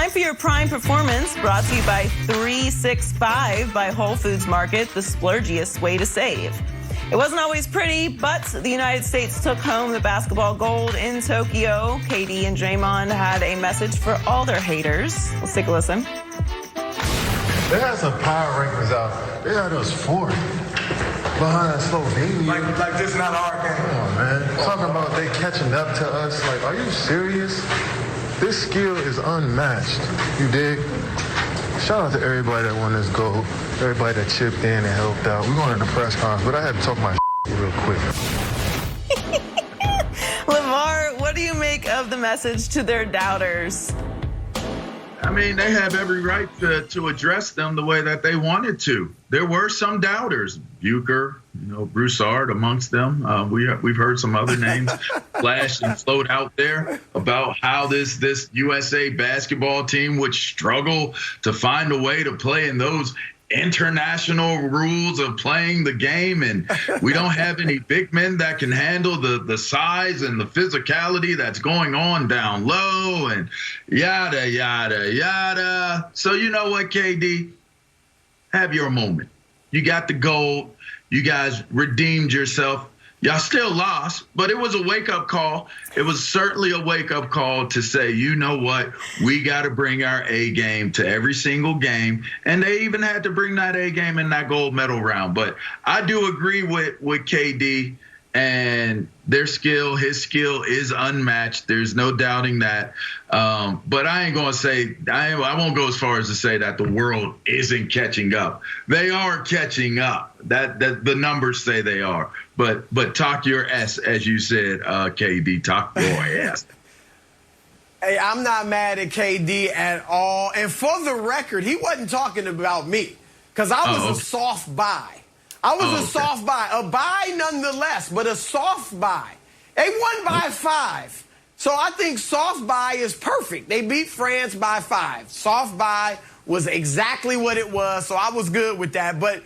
Time for your Prime Performance, brought to you by 365 by Whole Foods Market, the splurgiest way to save. It wasn't always pretty, but the United States took home the basketball gold in Tokyo. KD and Draymond had a message for all their haters. Let's take a listen. They had some power rankings out. They had us fourth behind that Slovenia. Like this not our game. Come on, man. Talking about they catching up to us. Like, are you serious? This skill is unmatched. You dig? Shout out to everybody that won this gold. Everybody that chipped in and helped out. We're going to the press conference, but I had to talk my real quick. Lamar, what do you make of the message to their doubters? I mean, they have every right to address them the way that they wanted to. There were some doubters, Bucher, Broussard amongst them. We've heard some other names flash and float out there about how this USA basketball team would struggle to find a way to play in those international rules of playing the game, and we don't have any big men that can handle the size and the physicality that's going on down low, and yada yada yada. So you know what, KD, have your moment. You got the gold. You guys redeemed yourself. Y'all still lost, but it was a wake-up call. It was certainly a wake-up call to say, you know what, we got to bring our A game to every single game. And they even had to bring that A game in that gold medal round. But I do agree with KD and his skill is unmatched. There's no doubting that. But I ain't going to say, I won't go as far as to say that the world isn't catching up. They are catching up. That the numbers say they are. But talk your S, as you said, KD, talk your S. Hey, I'm not mad at KD at all. And for the record, he wasn't talking about me, because I was a soft buy. I was a soft buy, a buy nonetheless, but a soft buy. They won by 5. So I think soft buy is perfect. They beat France by 5. Soft buy was exactly what it was, so I was good with that. But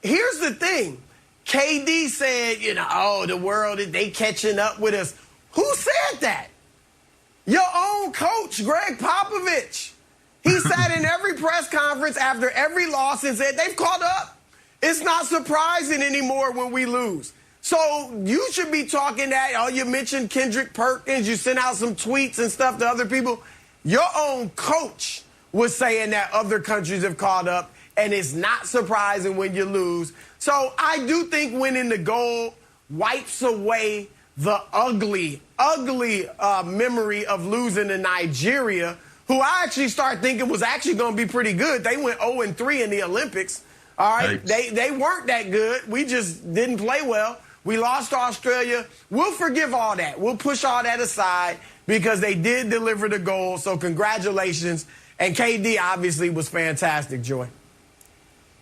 here's the thing. KD said, the world, they catching up with us. Who said that? Your own coach, Greg Popovich. He sat in every press conference after every loss and said, they've caught up. It's not surprising anymore when we lose. So you should be talking that. You mentioned Kendrick Perkins. You sent out some tweets and stuff to other people. Your own coach was saying that other countries have caught up, and it's not surprising when you lose. So I do think winning the gold wipes away the ugly memory of losing to Nigeria, who I actually start thinking was actually going to be pretty good. They went 0-3 in the Olympics. All right, nice. They weren't that good. We just didn't play well. We lost to Australia. We'll forgive all that. We'll push all that aside because they did deliver the goal. So congratulations. And KD obviously was fantastic, Joy.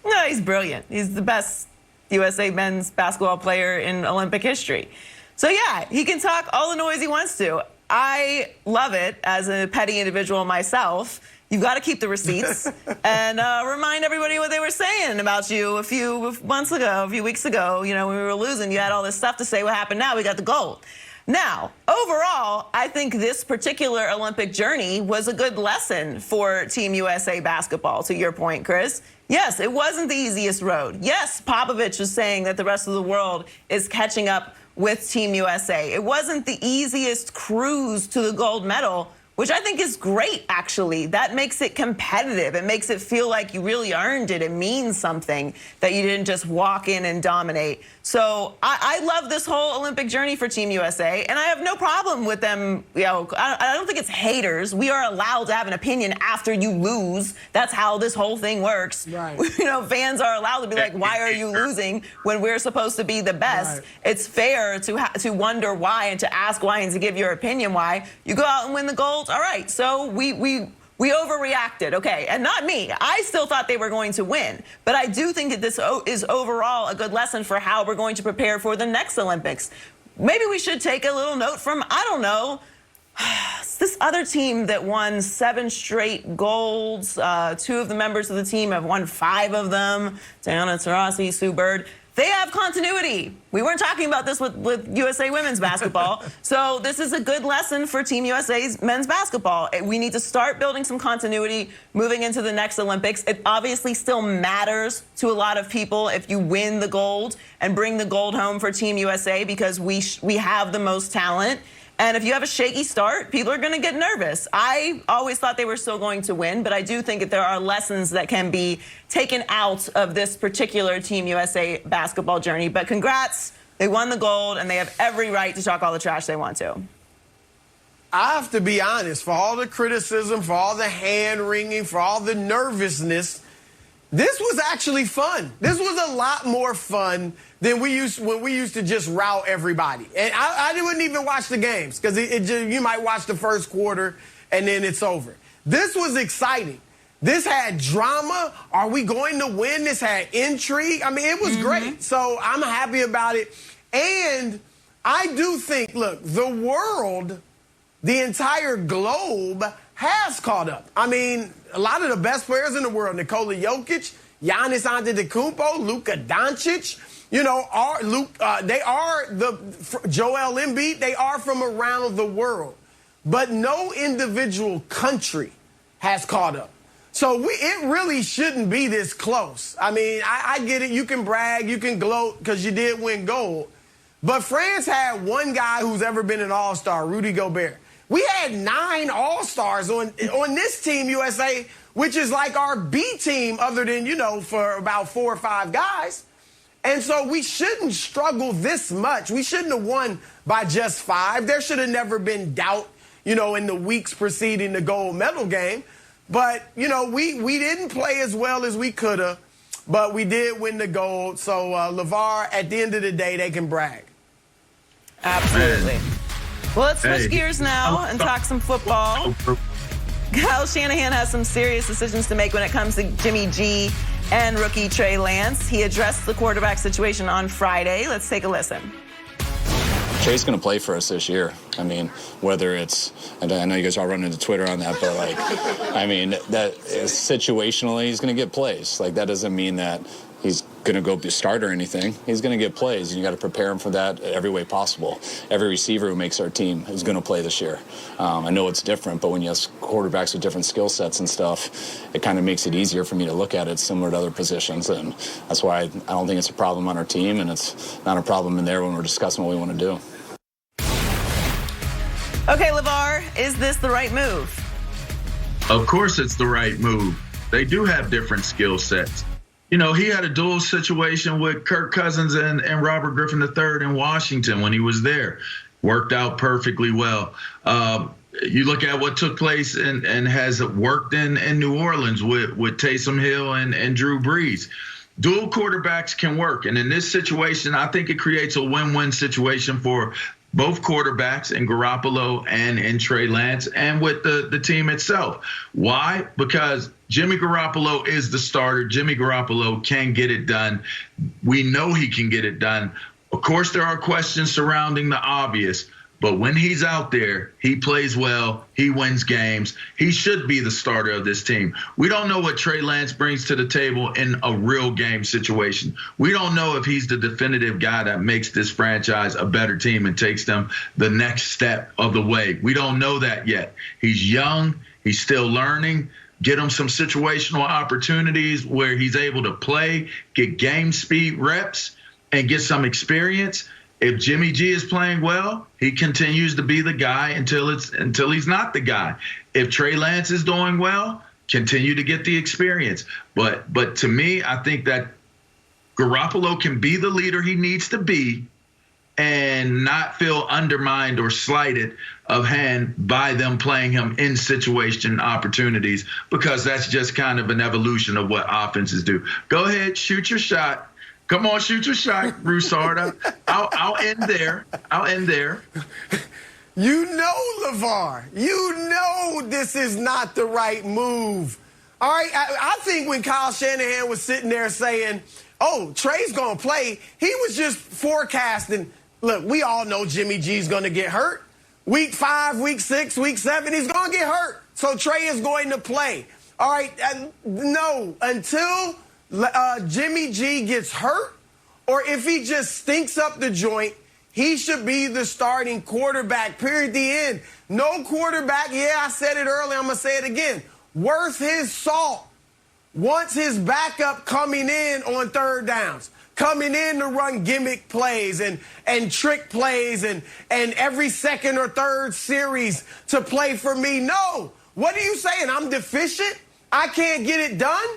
No, he's brilliant. He's the best USA men's basketball player in Olympic history. So yeah, he can talk all the noise he wants to. I love it as a petty individual myself. You've got to keep the receipts and remind everybody what they were saying about you a few weeks ago. When we were losing, you had all this stuff to say. What happened now? We got the gold. Now, overall, I think this particular Olympic journey was a good lesson for Team USA basketball, to your point, Chris. Yes, it wasn't the easiest road. Yes, Popovich was saying that the rest of the world is catching up with Team USA. It wasn't the easiest cruise to the gold medal, which I think is great, actually. That makes it competitive. It makes it feel like you really earned it. It means something that you didn't just walk in and dominate. So I love this whole Olympic journey for Team USA, and I have no problem with them. I don't think it's haters. We are allowed to have an opinion after you lose. That's how this whole thing works. Right. Fans are allowed to be like, why are you losing when we're supposed to be the best? Right. It's fair to wonder why and to ask why and to give your opinion why. You go out and win the gold. All right, so we overreacted, okay, and not me. I still thought they were going to win, but I do think that this is overall a good lesson for how we're going to prepare for the next Olympics. Maybe we should take a little note from, I don't know, this other team that won 7 straight golds. 2 of the members of the team have won 5 of them. Diana Taurasi, Sue Bird. they have continuity. We weren't talking about this with USA women's basketball. So this is a good lesson for Team USA's men's basketball. We need to start building some continuity moving into the next Olympics. It obviously still matters to a lot of people if you win the gold and bring the gold home for Team USA, because we have the most talent. And if you have a shaky start, people are going to get nervous. I always thought they were still going to win, but I do think that there are lessons that can be taken out of this particular Team USA basketball journey. But congrats, they won the gold, and they have every right to talk all the trash they want to. I have to be honest, for all the criticism, for all the hand-wringing, for all the nervousness, this was actually fun. This was a lot more fun than when we used to just rout everybody. And I wouldn't even watch the games, because you might watch the first quarter and then it's over. This was exciting. This had drama. Are we going to win? This had intrigue. I mean, it was great. So I'm happy about it. And I do think, look, the world, the entire globe has caught up. I mean, a lot of the best players in the world, Nikola Jokic, Giannis Antetokounmpo, Luka Doncic, they are Joel Embiid, they are from around the world. But no individual country has caught up. So it really shouldn't be this close. I mean, I get it. You can brag, you can gloat because you did win gold. But France had one guy who's ever been an all-star, Rudy Gobert. We had 9 all-stars on this Team USA, which is like our B team other than, for about 4 or 5 guys. And so we shouldn't struggle this much. We shouldn't have won by just 5. There should have never been doubt, in the weeks preceding the gold medal game. But, we didn't play as well as we could have, but we did win the gold. So, LeVar, at the end of the day, they can brag. Absolutely. Well, let's switch gears now and talk some football. Kyle Shanahan has some serious decisions to make when it comes to Jimmy G and rookie Trey Lance. He addressed the quarterback situation on Friday. Let's take a listen. Trey's going to play for us this year. I mean, whether it's, and I know you guys are all running to Twitter on that, but that is situationally, he's going to get plays. That doesn't mean that he's going to go be a starter or anything. He's going to get plays, and you got to prepare him for that every way possible. Every receiver who makes our team is going to play this year. I know it's different, but when you have quarterbacks with different skill sets and stuff, it kind of makes it easier for me to look at it similar to other positions, and that's why I don't think it's a problem on our team, and it's not a problem in there when we're discussing what we want to do. Okay, LeVar, is this the right move? Of course it's the right move. They do have different skill sets. He had a dual situation with Kirk Cousins and Robert Griffin III in Washington when he was there. Worked out perfectly well. You look at what took place and has worked in New Orleans with Taysom Hill and Drew Brees. Dual quarterbacks can work. And in this situation, I think it creates a win-win situation for both quarterbacks in Garoppolo and Trey Lance and with the team itself. Why? Because Jimmy Garoppolo is the starter. Jimmy Garoppolo can get it done. We know he can get it done. Of course, there are questions surrounding the obvious, but when he's out there, he plays well, he wins games. He should be the starter of this team. We don't know what Trey Lance brings to the table in a real game situation. We don't know if he's the definitive guy that makes this franchise a better team and takes them the next step of the way. We don't know that yet. He's young, he's still learning. Get him some situational opportunities where he's able to play, get game speed reps, and get some experience. If Jimmy G is playing well, he continues to be the guy until he's not the guy. If Trey Lance is doing well, continue to get the experience. But to me, I think that Garoppolo can be the leader he needs to be and not feel undermined or slighted of hand by them playing him in situation opportunities, because that's just kind of an evolution of what offenses do. Go ahead, shoot your shot. Come on, shoot your shot, Broussard. I'll end there. LeVar, this is not the right move. All right, I think when Kyle Shanahan was sitting there saying, Trey's going to play, he was just forecasting. Look, we all know Jimmy G's going to get hurt. Week 5, week 6, week 7, he's going to get hurt. So Trey is going to play. All right, no, until Jimmy G gets hurt or if he just stinks up the joint, he should be the starting quarterback, period, the end. No quarterback, yeah, I said it earlier, I'm going to say it again, worth his salt wants his backup coming in on third downs, coming in to run gimmick plays and trick plays and every second or third series to play for me. No. What are you saying? I'm deficient? I can't get it done?